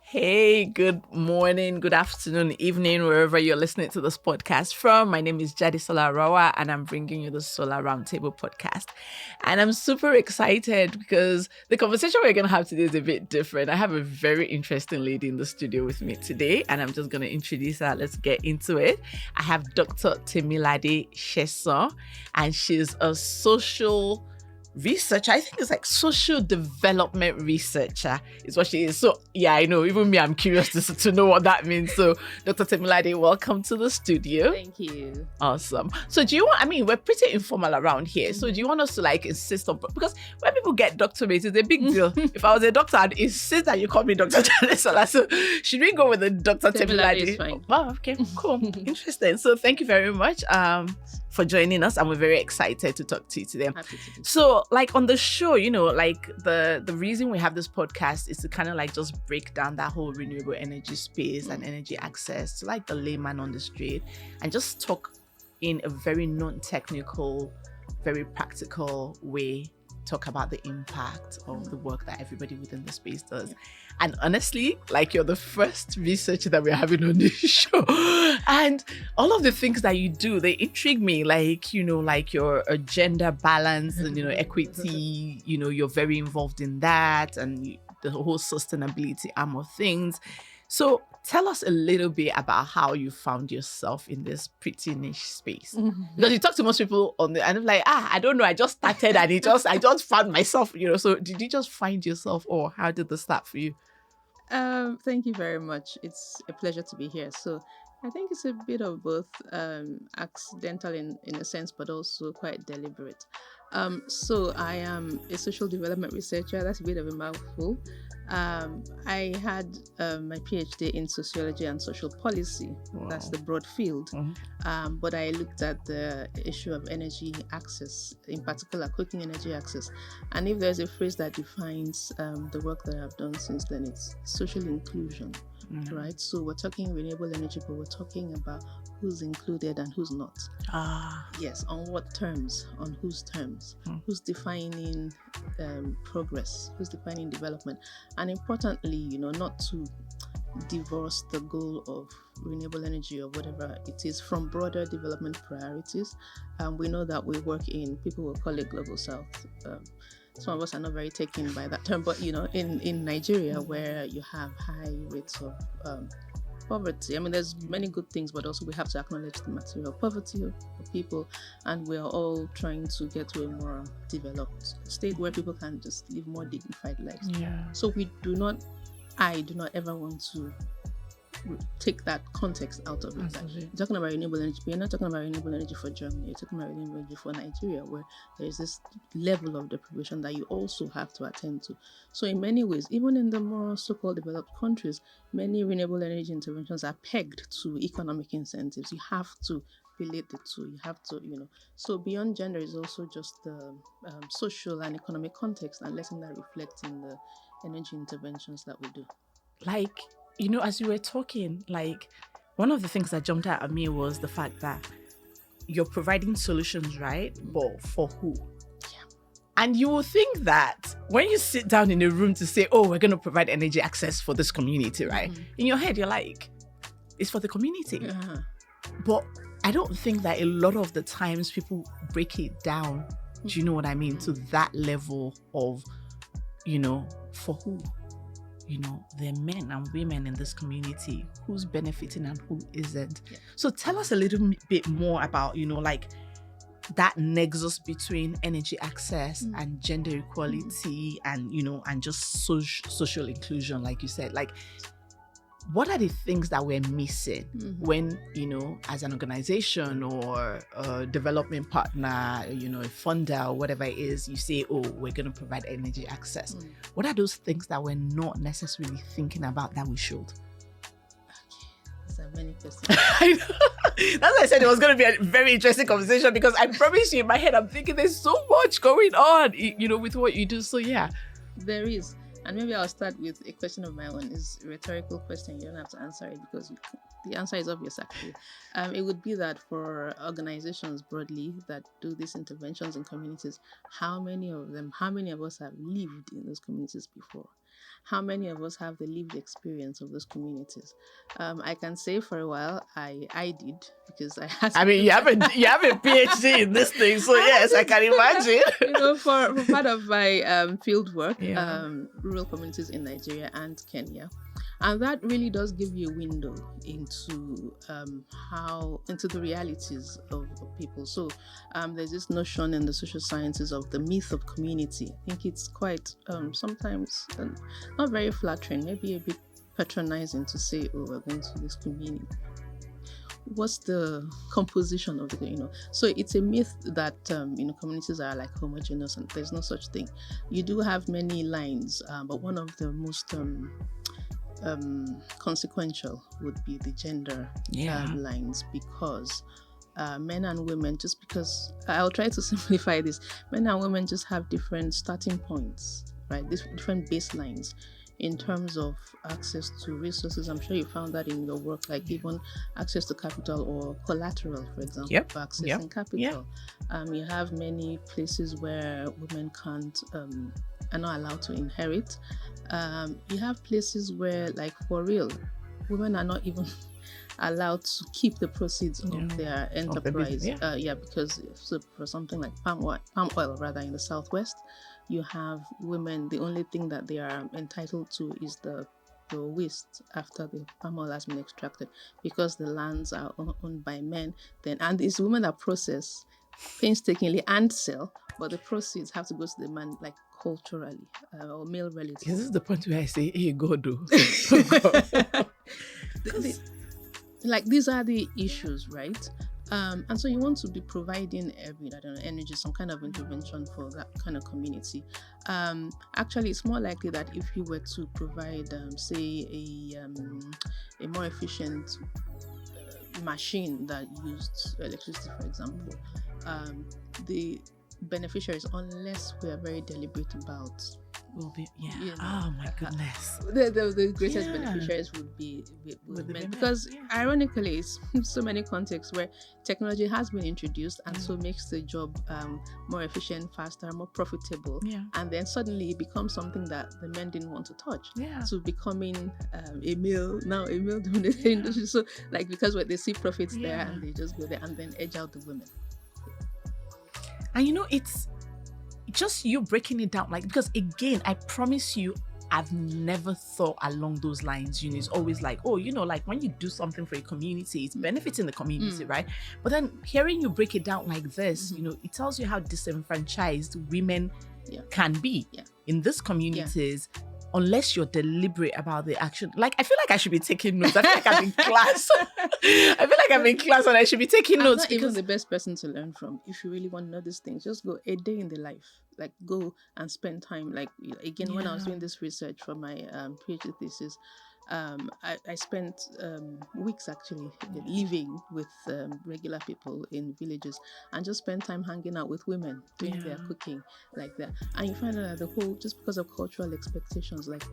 Hey, good morning, good afternoon, evening, wherever you're listening to this podcast from. My name is Jadi Solarawa, and I'm bringing you the Solar Roundtable podcast. And I'm super excited because the conversation we're going to have today is a bit different. I have a very interesting lady in the studio with me today, and I'm just going to introduce her. Let's get into it. I have Dr. Temilade Sesan, and she's a social researcher. I think it's like social development researcher is what she is. So yeah, I know. Even me, I'm curious to know what that means. So Dr. Temilade, welcome to the studio. Thank you. Awesome. So do you want, we're pretty informal around here. So do you want us to like insist on, because when people get doctorates, it's a big deal. If I was a doctor, I'd insist that you call me Dr. Temilade. So should we go with the Dr. Temilade? Fine. Oh, okay, cool. Interesting. So thank you very much for joining us, and we're very excited to talk to you today. Happy to do So like on the show, like the reason we have this podcast is to kind of like just break down that whole renewable energy space and energy access to like the layman on the street, and just talk in a very non-technical, very practical way, talk about the impact of the work that everybody within the space does. And honestly, like, you're the first researcher that we're having on this show, and all of the things that you do, they intrigue me, like, like your gender balance and equity, you're very involved in that, and the whole sustainability arm of things. So tell us a little bit about how you found yourself in this pretty niche space. Because you talk to most people on the, and I'm like, I don't know, I just started and I just found myself, So did you just find yourself, or how did this start for you? Thank you very much. It's a pleasure to be here. So I think it's a bit of both, accidental in a sense, but also quite deliberate. So I am a social development researcher. That's a bit of a mouthful. I had my PhD in sociology and social policy. Wow. That's the broad field. But I looked at the issue of energy access, in particular cooking energy access. And if there's a phrase that defines the work that I've done since then, it's social inclusion. Right? So we're talking renewable energy, but we're talking about who's included and who's not. Yes, on what terms, on whose terms, who's defining progress, who's defining development. And importantly, not to divorce the goal of renewable energy or whatever it is from broader development priorities. We know that we work in, people will call it global south. Some of us are not very taken by that term, but in Nigeria, where you have high rates of poverty. There's many good things, but also we have to acknowledge the material poverty of people, and we're all trying to get to a more developed state where people can just live more dignified lives. So I do not ever want to take that context out of it. You're talking about renewable energy, but you're not talking about renewable energy for Germany. You're talking about renewable energy for Nigeria, where there's this level of deprivation that you also have to attend to. So in many ways, even in the more so-called developed countries, many renewable energy interventions are pegged to economic incentives. You have to relate the two. You have to, So beyond gender is also just the social and economic context, and letting that reflect in the energy interventions that we do. Like, as you were talking, like, one of the things that jumped out at me was the fact that you're providing solutions, right? But for who? Yeah. And you will think that when you sit down in a room to say, oh, we're going to provide energy access for this community, right? In your head, you're like, it's for the community. But I don't think that a lot of the times people break it down, do you know what I mean? To that level of, for who? The men and women in this community, who's benefiting and who isn't. Yeah. So tell us a little bit more about, like, that nexus between energy access and gender equality and, and just social inclusion, like you said. Like, what are the things that we're missing when, as an organization or a development partner, a funder or whatever it is, you say, oh, we're going to provide energy access. What are those things that we're not necessarily thinking about that we should? There are many questions. I know. That's why I said it was going to be a very interesting conversation, because I promise you, in my head, I'm thinking there's so much going on, with what you do. So yeah. There is. And maybe I'll start with a question of my own. It's a rhetorical question. You don't have to answer it because the answer is obvious, actually. It would be that for organizations broadly that do these interventions in communities, how many of us have lived in those communities before? how many of us have the lived experience of those communities? I can say for a while I did, because I had. I mean, you have a PhD in this thing, so yes, I can imagine. For part of my field work, rural communities in Nigeria and Kenya. And that really does give you a window into into the realities of people. So there's this notion in the social sciences of the myth of community. I think it's quite sometimes not very flattering, maybe a bit patronizing to say, oh, we're going to this community. What's the composition of the, So it's a myth that, communities are like homogeneous, and there's no such thing. You do have many lines, but one of the most consequential would be the gender lines, because men and women, just because I'll try to simplify this, men and women just have different starting points, right? Different baselines in terms of access to resources. I'm sure you found that in your work, like even access to capital or collateral, for example, for accessing capital. You have many places where women are not allowed to inherit. You have places where, like, for real, women are not even allowed to keep the proceeds of their enterprise. Because for something like palm oil rather, in the Southwest, you have women, the only thing that they are entitled to is the waste after the palm oil has been extracted, because the lands are owned by men. And it's women that process painstakingly and sell, but the proceeds have to go to the man, like, culturally, or male relatives. This is the point where I say, hey, God, do. Like, these are the issues, right? And so you want to be providing energy, some kind of intervention for that kind of community. Actually, it's more likely that if you were to provide, say, a more efficient machine that used electricity, for example, the beneficiaries, unless we are very deliberate about, will be oh my goodness, the greatest beneficiaries would be men, because ironically, it's so many contexts where technology has been introduced and so makes the job more efficient, faster, more profitable, and then suddenly it becomes something that the men didn't want to touch, to becoming a male dominated industry. So, like, because they see profits there, and they just go there and then edge out the women. And it's just you breaking it down, like, because again, I promise you, I've never thought along those lines. It's always like, oh, like when you do something for a community, it's benefiting the community, right? But then hearing you break it down like this, it tells you how disenfranchised women can be in these communities. Unless you're deliberate about the action. Like, I feel like I should be taking notes. I feel like I'm in class. And I should be taking notes. I'm not even the best person to learn from. If you really want to know these things, just go a day in the life. Like, go and spend time. Like, again, when I was doing this research for my PhD thesis, I spent weeks actually living with regular people in villages, and just spend time hanging out with women, doing their cooking, like that. And you find out that the whole, just because of cultural expectations, like,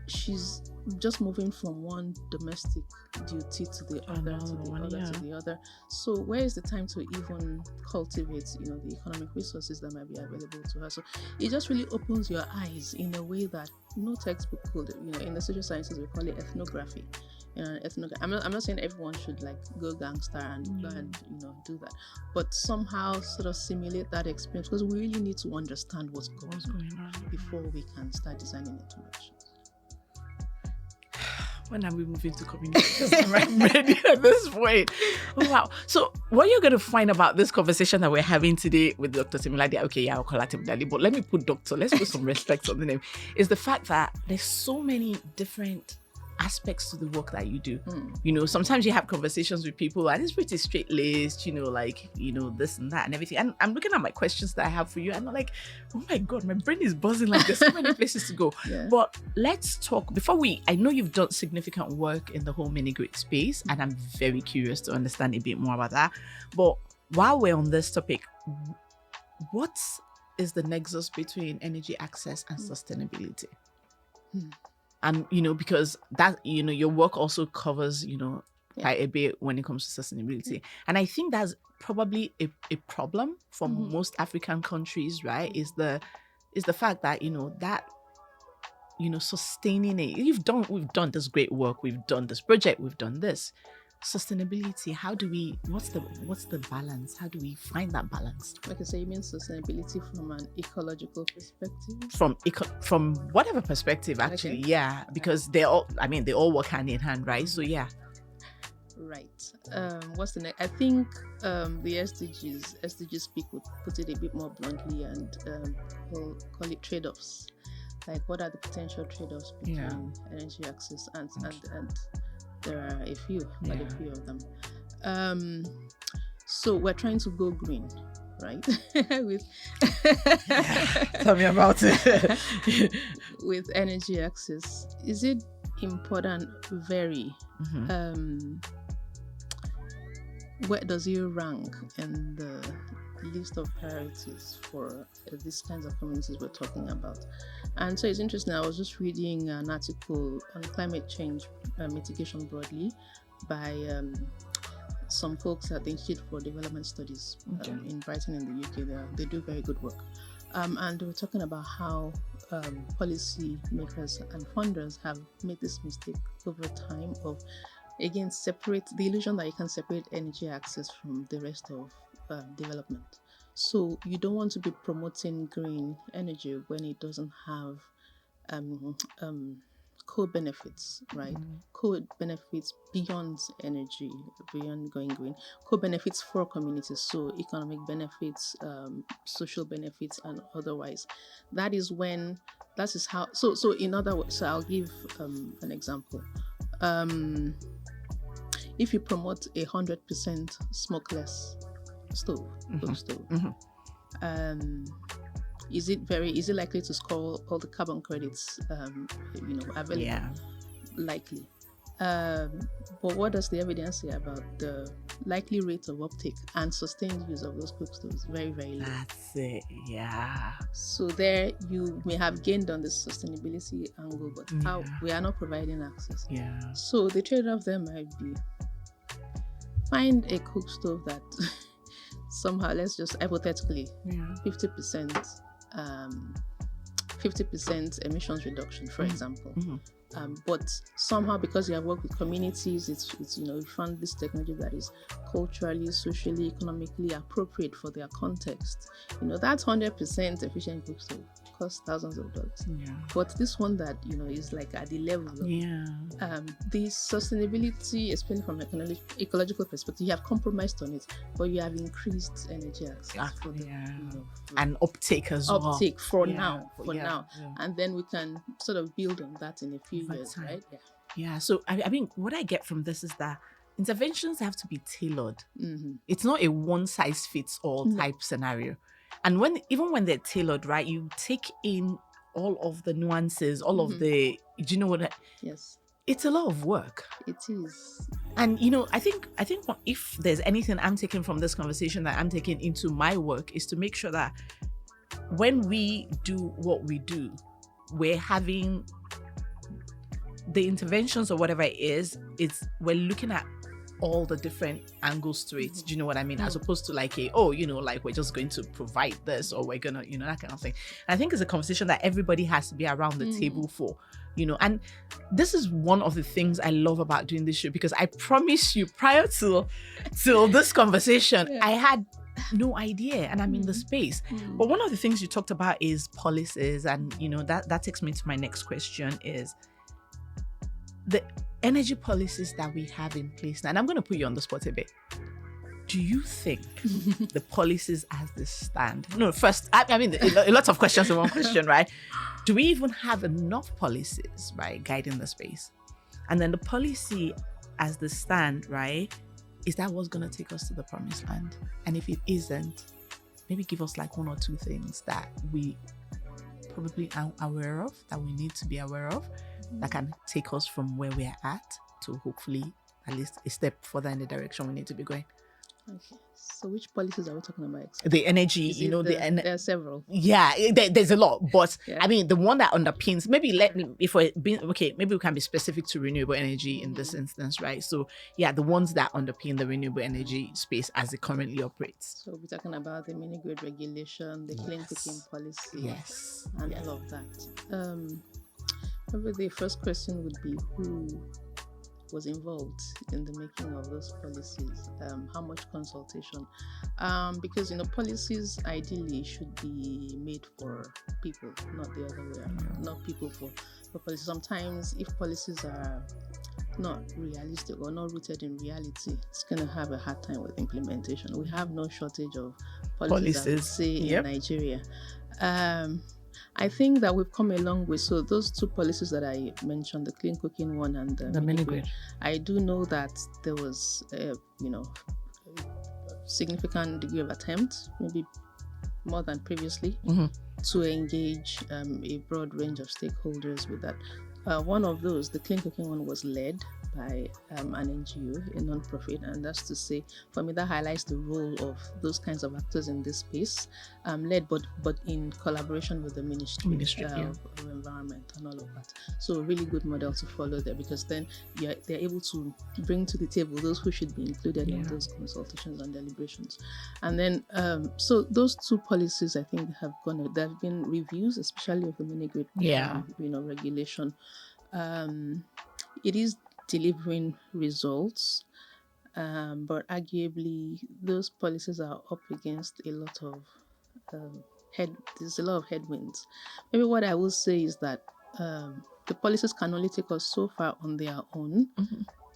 she's just moving from one domestic duty to the other, to the other. So where is the time to even cultivate, the economic resources that might be available to her? So it just really opens your eyes in a way that no textbook could. In the social sciences, we call it ethnography. I'm not saying everyone should, like, go gangster and go and do that, but somehow sort of simulate that experience, because we really need to understand what's going on before we can start designing interventions. When are we moving to communities? I'm ready at this point. Oh, wow. So what you're going to find about this conversation that we're having today with Dr. Temilade, I'll call her Temilade, but let's put some respect on the name, is the fact that there's so many different aspects to the work that you do. Sometimes you have conversations with people and it's pretty straight-laced, this and that and everything. And I'm looking at my questions that I have for you, and I'm like, oh my God, my brain is buzzing, like there's so many places to go. But let's talk, I know you've done significant work in the whole mini-grid space, and I'm very curious to understand a bit more about that. But while we're on this topic, what is the nexus between energy access and sustainability? And, because that, your work also covers, quite a bit when it comes to sustainability. And I think that's probably a problem for most African countries, right? Is the fact that, that sustaining it. We've done this great work. We've done this project. We've done this. Sustainability. What's the balance? How do we find that balance? Like I say, you mean sustainability from an ecological perspective? From whatever perspective, actually, okay. Yeah, because they all work hand in hand, right? So yeah. Right. What's the next? I think the SDGs speak would put it a bit more bluntly and call it trade-offs. Like, what are the potential trade-offs between energy access and there are a few, quite a few of them. So we're trying to go green, right? Tell me about it. With energy access, is it important? Very. Where does it rank in the list of priorities for these kinds of communities we're talking about? And so it's interesting. I was just reading an article on climate change mitigation broadly by some folks at the Institute for Development Studies in Brighton in the UK. They do very good work. And they were talking about how policy makers and funders have made this mistake over time of, again, separate the illusion that you can separate energy access from the rest of development. So you don't want to be promoting green energy when it doesn't have co-benefits, right? Co-benefits beyond energy, beyond going green. Co-benefits for communities, so economic benefits, social benefits, and otherwise. That is how. So in other words, so I'll give an example. If you promote 100% smokeless stove, is it likely to score all the carbon credits available? Yeah. Likely. But what does the evidence say about the likely rate of uptake and sustained use of those cook stoves? Very, very low. That's it. Yeah. So there you may have gained on the sustainability angle, but how we are not providing access. Yeah. So the trade-off there might be find a cook stove that somehow, let's just hypothetically, 50% emissions reduction, for example. But somehow, because you have worked with communities, it's you found this technology that is culturally, socially, economically appropriate for their context. That's 100% efficient cook stove costs thousands of dollars. Yeah. But this one that is like at the level of the sustainability, especially from an ecological perspective, you have compromised on it, but you have increased energy access for the, and uptake as well. Uptake for now, and then we can sort of build on that in a few years, right? Yeah. So I mean, what I get from this is that interventions have to be tailored. It's not a one-size-fits-all type scenario. And even when they're tailored, right, you take in all of the nuances, all of the, do you know what? Yes. It's a lot of work. It is. And, I think if there's anything I'm taking from this conversation that I'm taking into my work is to make sure that when we do what we do, we're having the interventions or whatever it is, we're looking at all the different angles to it. Do you know what I mean? As opposed to like we're just going to provide this or we're gonna, that kind of thing. And I think it's a conversation that everybody has to be around the table for, and this is one of the things I love about doing this show, because I promise you, prior to this conversation, I had no idea, and I'm in the space. But one of the things you talked about is policies, and that takes me to my next question is the energy policies that we have in place now. And I'm going to put you on the spot a bit. Do you think the policies as they stand? No, first, I mean, a lot of questions in one question, right? Do we even have enough policies, right, guiding the space? And then the policy as they stand, right, is that what's going to take us to the promised land? And if it isn't, maybe give us like one or two things that we probably are aware of, that we need to be aware of, that can take us from where we're at to hopefully at least a step further in the direction we need to be going. Okay. So which policies are we talking about? The energy, there are several. Yeah, there's a lot. But I mean, the one that underpins, maybe we can be specific to renewable energy in this instance, right? So yeah, the ones that underpin the renewable energy space as it currently operates. So we're talking about the mini grid regulation, the clean cooking policy, and all of that. Maybe the first question would be who was involved in the making of those policies, how much consultation, because policies ideally should be made for people, not the other way around, not people for policies. Sometimes if policies are not realistic or not rooted in reality, it's going to have a hard time with implementation. We have no shortage of policies. I would say, in Nigeria. I think that we've come a long way. So those two policies that I mentioned, the clean cooking one and the mini-grid, I do know that there was a significant degree of attempt, maybe more than previously, to engage a broad range of stakeholders with that. One of those, the clean cooking one, was led by an NGO, a non-profit, and that's to say, for me, that highlights the role of those kinds of actors in this space, led but in collaboration with the Ministry of Environment and all of that. So a really good model to follow there, because then they're able to bring to the table those who should be included in those consultations and deliberations. And then, so those two policies, I think, there have been reviews, especially of the mini-grid regulation. It is delivering results, but arguably those policies are up against a lot of there's a lot of headwinds. Maybe what I will say is that the policies can only take us so far on their own.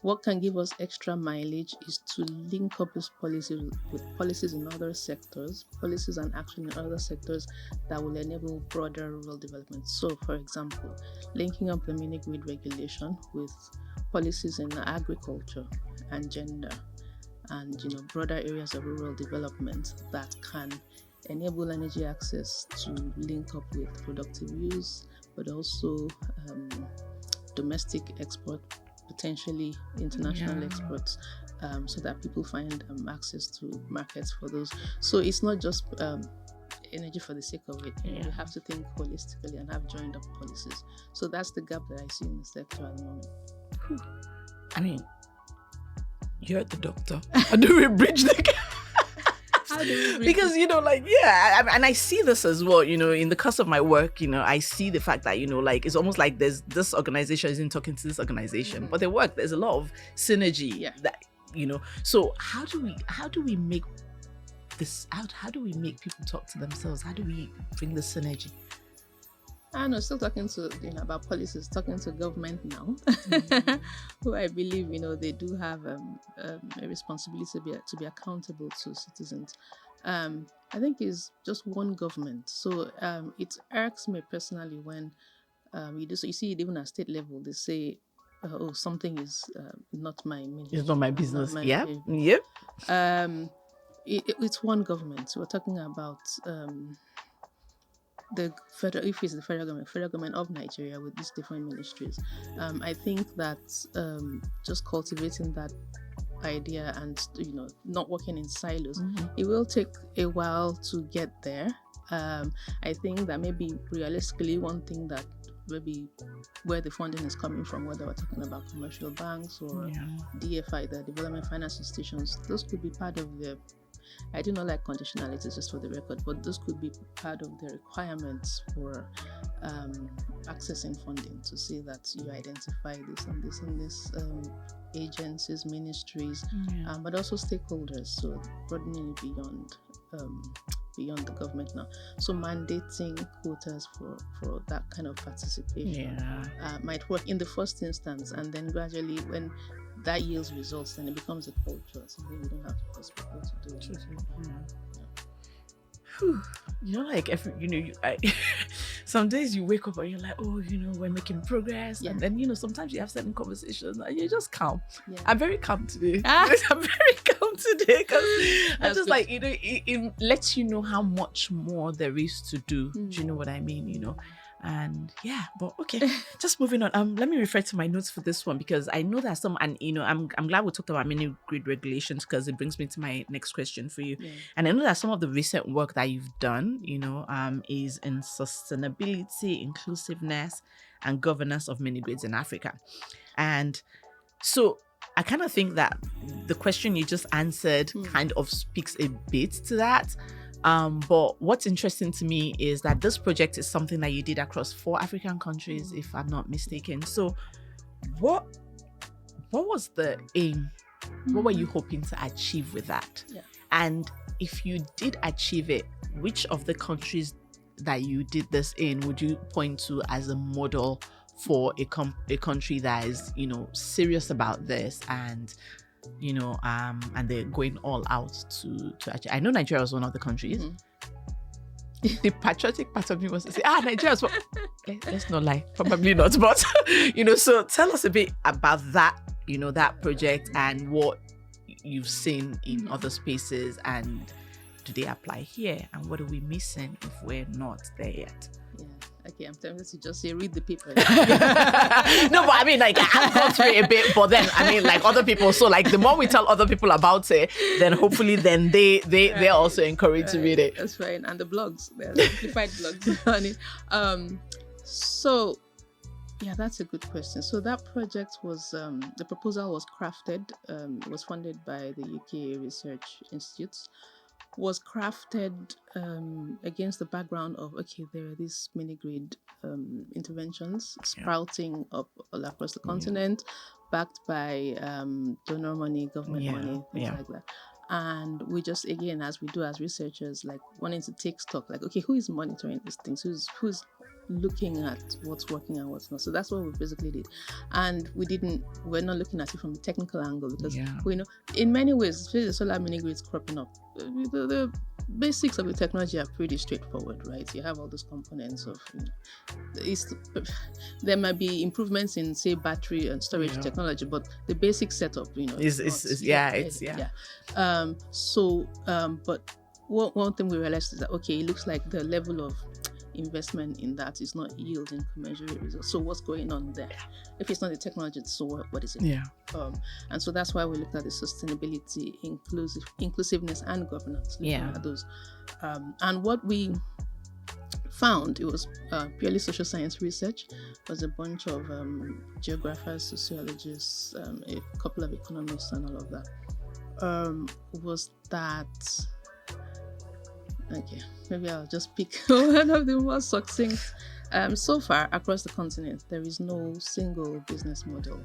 What can give us extra mileage is to link up those policies with policies in other sectors, policies and action in other sectors that will enable broader rural development. So, for example, linking up the mini-grid regulation with policies in agriculture and gender and broader areas of rural development that can enable energy access to link up with productive use, but also domestic export, potentially international exports, so that people find access to markets for those. So it's not just energy for the sake of it. We have to think holistically and have joined up policies. So that's the gap that I see in the sector at the moment. I mean, you're the doctor. How do we bridge the gap? Because and I see this as well, in the course of my work, I see the fact that it's almost like there's this organization isn't talking to this organization, but there's a lot of synergy that so how do we make this out? How do we make people talk to themselves? How do we bring the synergy? I know, still talking to about policies, talking to government now, who I believe they do have a responsibility to be accountable to citizens. I think it's just one government, so it irks me personally when you do. So you see it even at state level, they say, "Oh, something is not my ministry. It's not my business." It's one government. So we're talking about. If it's the federal government of Nigeria with these different ministries, I think that just cultivating that idea and not working in silos, it will take a while to get there. I think that maybe realistically, one thing that maybe where the funding is coming from, whether we're talking about commercial banks or DFI, the development finance institutions, those could be part of the. I do not like conditionalities, just for the record, but those could be part of the requirements for accessing funding, to see that you identify this and this and this agencies, ministries, but also stakeholders, so broadening it beyond the government now. So mandating quotas for that kind of participation might work in the first instance, and then gradually when that yields results, then it becomes a culture. Something we don't have to force people to do. Some days you wake up and you're like, oh, we're making progress, and then sometimes you have certain conversations and you're just calm. I'm very calm today. I'm very calm today because I'm just good. It lets you know how much more there is to do. Do you know what I mean? And but okay, just moving on. Let me refer to my notes for this one, because I know that I'm glad we talked about mini-grid regulations, because it brings me to my next question for you. And I know that some of the recent work that you've done, is in sustainability, inclusiveness, and governance of mini-grids in Africa. And so I kind of think that the question you just answered kind of speaks a bit to that. But what's interesting to me is that this project is something that you did across 4 African countries, if I'm not mistaken. So what was the aim? What were you hoping to achieve with that? Yeah. And if you did achieve it, which of the countries that you did this in would you point to as a model for a country that is, serious about this and and they're going all out to achieve? I know Nigeria was one of the countries. The patriotic part of me was to say, Nigeria's what? Let's not lie, probably not, but so tell us a bit about that, that project and what you've seen in other spaces, and do they apply here, and what are we missing if we're not there yet? Yeah. Okay, I'm tempted to just say read the paper. No, but I mean, like, I've gone through it a bit, but then I mean, like, other people. So, like, the more we tell other people about it, then hopefully, then they're also encouraged to read it. That's fine, and the blogs, there are simplified blogs on it. So, yeah, that's a good question. So that project was the proposal was crafted, was funded by the UK Research Institutes. Was crafted against the background of, there are these mini-grid interventions sprouting up all across the continent, backed by donor money, government money, things like that. And we just, again, as we do as researchers, like wanting to take stock, like, who is monitoring these things? Who's looking at what's working and what's not? So that's what we basically did. And we're not looking at it from a technical angle, because we know in many ways, especially the solar mini grids cropping up, the basics of the technology are pretty straightforward, right? You have all those components of, there might be improvements in, say, battery and storage technology, but the basic setup, but one thing we realized is that, it looks like the level of investment in that is not yielding commensurate results. So what's going on there? If it's not the technology, so what is it? And so that's why we looked at the sustainability, inclusiveness, and governance. At those. And what we found, it was purely social science research. It was a bunch of geographers, sociologists, a couple of economists, and all of that. Was that... Okay, maybe I'll just pick one of the more succinct. So far, across the continent, there is no single business model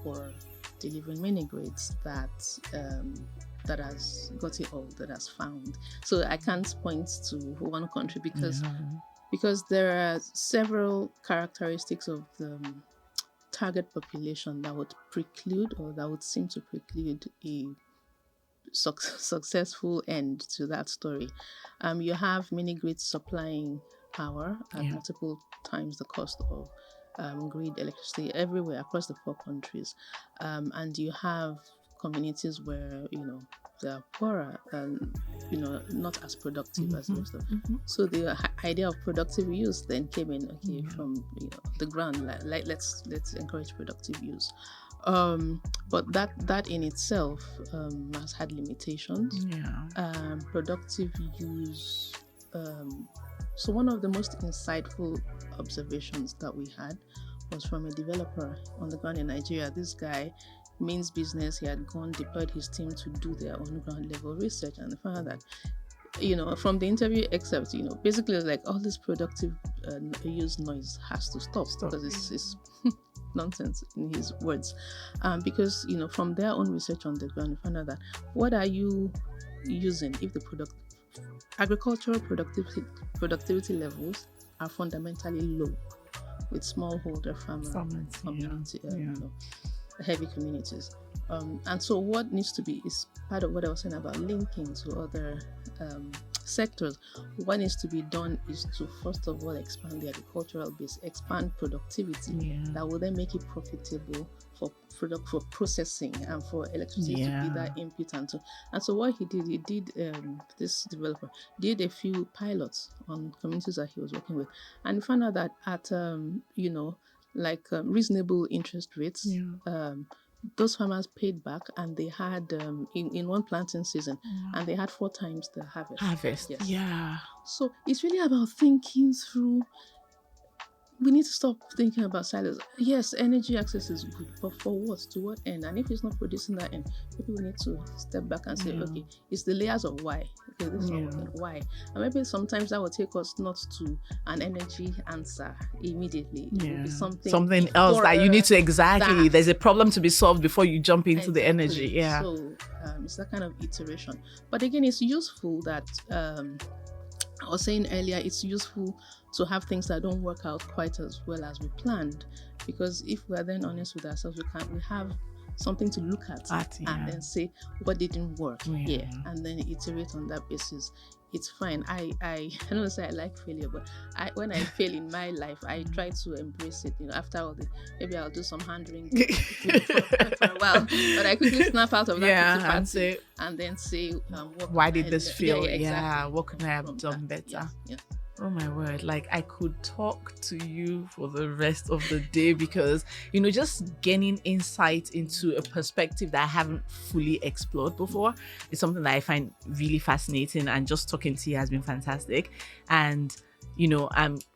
for delivering mini grids that has got it all, that has found. So I can't point to one country because there are several characteristics of the target population that would preclude, or that would seem to preclude, a successful end to that story. You have mini grids supplying power at multiple times the cost of grid electricity everywhere across the 4 countries, and you have communities where they are poorer and not as productive as most of them. So the idea of productive use then came in from the ground, like let's encourage productive use. But that in itself has had limitations. Productive use. So one of the most insightful observations that we had was from a developer on the ground in Nigeria. This guy means business. He had deployed his team to do their own ground level research, and found that, from the interview excerpt, basically it's like all this productive use noise has to stop. Because it's nonsense, in his words, because from their own research on the ground, we found out that what are you using if the agricultural productivity levels are fundamentally low with smallholder farmer community, heavy communities, and so what needs to be is part of what I was saying about linking to other sectors. What needs to be done is to first of all expand the agricultural base, expand productivity that will then make it profitable for processing and for electricity to be that input. And so what he did, this developer did a few pilots on communities that he was working with, and we found out that at reasonable interest rates, those farmers paid back, and they had in one planting season, and they had 4 times the harvest. Yes. So it's really about thinking through we need to stop thinking about silos. Yes, energy access is good, but for what? To what end? And if it's not producing that end, people need to step back and say, okay, it's the layers of why. Okay, this is not working. Why? And maybe sometimes that will take us not to an energy answer immediately. It will be something else that you need to there's a problem to be solved before you jump into the energy. Yeah. So it's that kind of iteration. But again, it's useful that I was saying earlier, it's useful to have things that don't work out quite as well as we planned, because if we are then honest with ourselves, we have something to look at and then say what didn't work here, and then iterate on that basis. It's fine. I don't say I like failure, but when I fail in my life, I try to embrace it. After all, maybe I'll do some hand wringing for a while, but I quickly snap out of that and then say, why did this fail? Exactly. What could I have done better? Yeah. Oh my word, like I could talk to you for the rest of the day, because, just gaining insight into a perspective that I haven't fully explored before is something that I find really fascinating, and just talking to you has been fantastic. And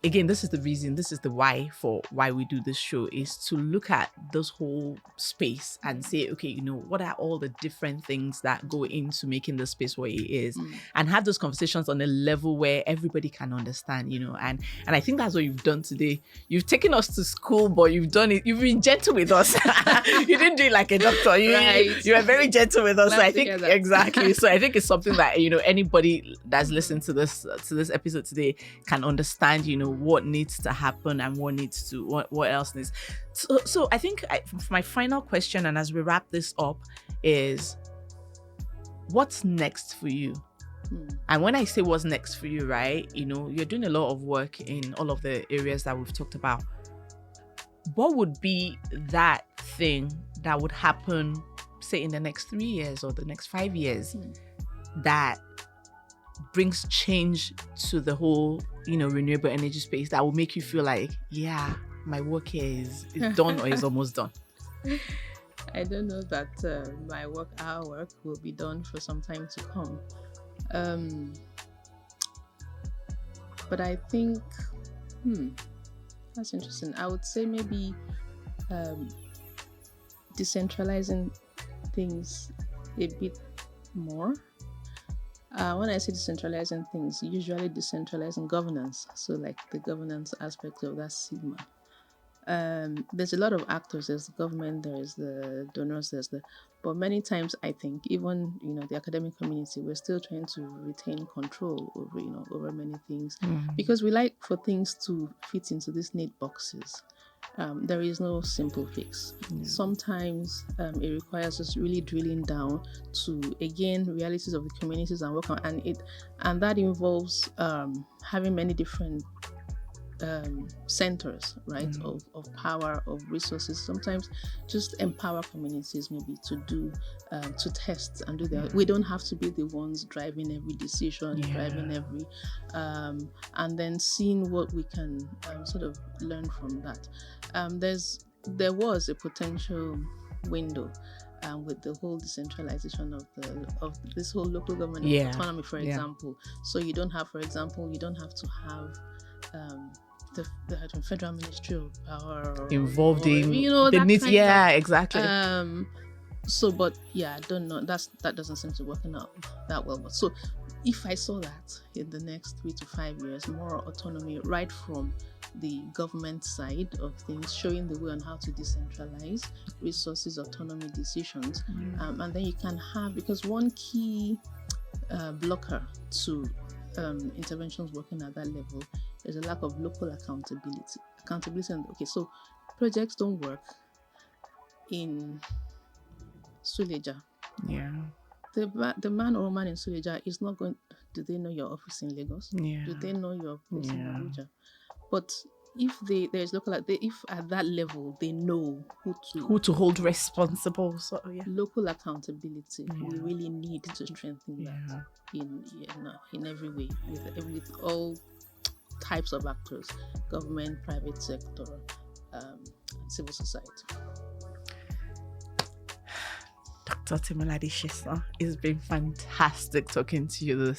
again, this is the why we do this show, is to look at this whole space and say, okay, what are all the different things that go into making the space what it is, and have those conversations on a level where everybody can understand, and I think that's what you've done today. You've taken us to school, but you've done it. You've been gentle with us. You didn't do it like a doctor. You were very gentle with us. So I think exactly. So I think it's something that anybody that's listened to this episode today can understand, what needs to happen and what else needs. So I think my final question, and as we wrap this up, is what's next for you? And when I say what's next for you, right, you're doing a lot of work in all of the areas that we've talked about. What would be that thing that would happen, say, in the next 3 years or the next 5 years that brings change to the whole, renewable energy space, that will make you feel like, my work here is done or is almost done? I don't know that our work will be done for some time to come. But I think, that's interesting. I would say maybe decentralizing things a bit more. When I say decentralizing things, usually decentralizing governance. So like the governance aspect of that sigma. There's a lot of actors. There's the government, there's the donors, but many times I think even, the academic community, we're still trying to retain control over many things, because we like for things to fit into these neat boxes. There is no simple fix. Sometimes it requires us really drilling down to, again, realities of the communities and work on, and that involves having many different centers, right, of power, of resources. Sometimes just empower communities maybe to do, to test and do that. We don't have to be the ones driving every decision, driving every, and then seeing what we can sort of learn from that. There was a potential window with the whole decentralization of this whole local government autonomy, for example. So you don't have to have the Federal Ministry of Power involved in the needs. Exactly. So, but I don't know. That doesn't seem to be working out that well. But so, if I saw that in the next 3 to 5 years, more autonomy right from the government side of things, showing the way on how to decentralize resources, autonomy, decisions, and then you can have, because one key blocker to interventions working at that level is a lack of local accountability. Okay, so projects don't work in Suleja. The man or woman in Suleja is not going. Do they know your office in Lagos? Do they know your office in Abuja? But if there's local, if at that level they know who to hold responsible. So local accountability. We really need to strengthen that in every way with all types of actors: government, private sector, civil society. Dr. Temilade Sesan, it's been fantastic talking to you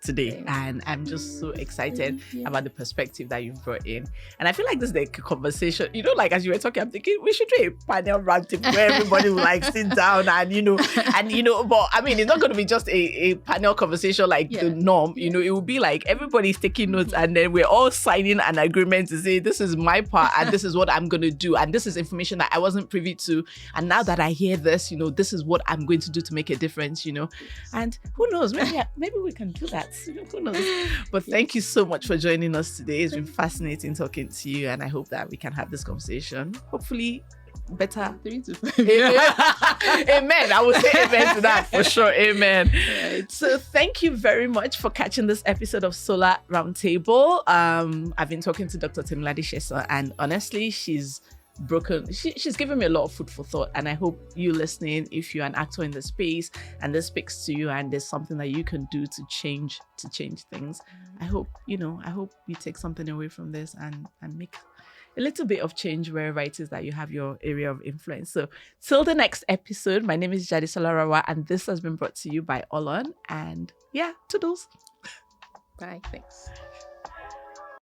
today. And I'm just so excited Yeah. about the perspective that you've brought in. And I feel like this is the conversation, like as you were talking, I'm thinking we should do a panel roundtable where everybody will like sit down and, but I mean, it's not going to be just a panel conversation like the norm, it will be like everybody's taking notes and then we're all signing an agreement to say, this is my part and this is what I'm going to do. And this is information that I wasn't privy to. And now that I hear this, this is what I'm going to do to make a difference, and who knows, maybe we can do that. Who knows? But thank you so much for joining us today. It's been fascinating talking to you, and I hope that we can have this conversation. Hopefully, better. 3 to 5. Amen. I will say amen to that for sure. Amen. Right. So thank you very much for catching this episode of Solar Roundtable. I've been talking to Dr. Temilade Sesan, and honestly, she's given me a lot of food for thought, and I hope you listening, if you're an actor in the space and this speaks to you and there's something that you can do to change things, I hope you take something away from this and make a little bit of change wherever it is that you have your area of influence. So till the next episode, my name is Jadisola Rawa, and this has been brought to you by All On, and toodles. Bye. Thanks.